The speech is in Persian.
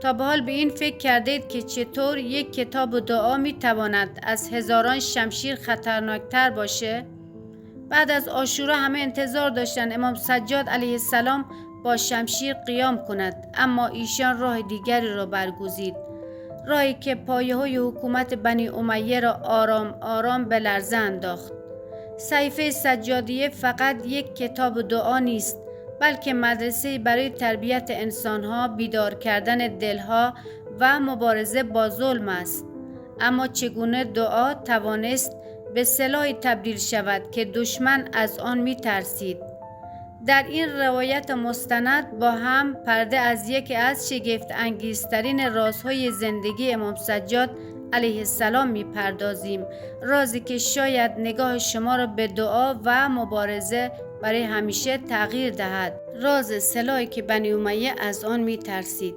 تا به حال به این فکر کردید که چطور یک کتاب دعا می تواند از هزاران شمشیر خطرناکتر باشه؟ بعد از عاشورا همه انتظار داشتند امام سجاد علیه السلام با شمشیر قیام کند، اما ایشان راه دیگری را برگزید، راهی که پایه‌های حکومت بنی امیه را آرام آرام به لرزه انداخت. صحیفه سجادیه فقط یک کتاب دعا نیست، بلکه مدرسه برای تربیت انسانها، بیدار کردن دلها و مبارزه با ظلم است. اما چگونه دعا توانست به سلاحی تبدیل شود که دشمن از آن می ترسید؟ در این روایت مستند با هم پرده از یکی از شگفت انگیزترین رازهای زندگی امام سجاد علیه السلام می پردازیم، رازی که شاید نگاه شما را به دعا و مبارزه برای همیشه تغییر دهد، راز سلاحی که بنی امیه از آن می ترسید.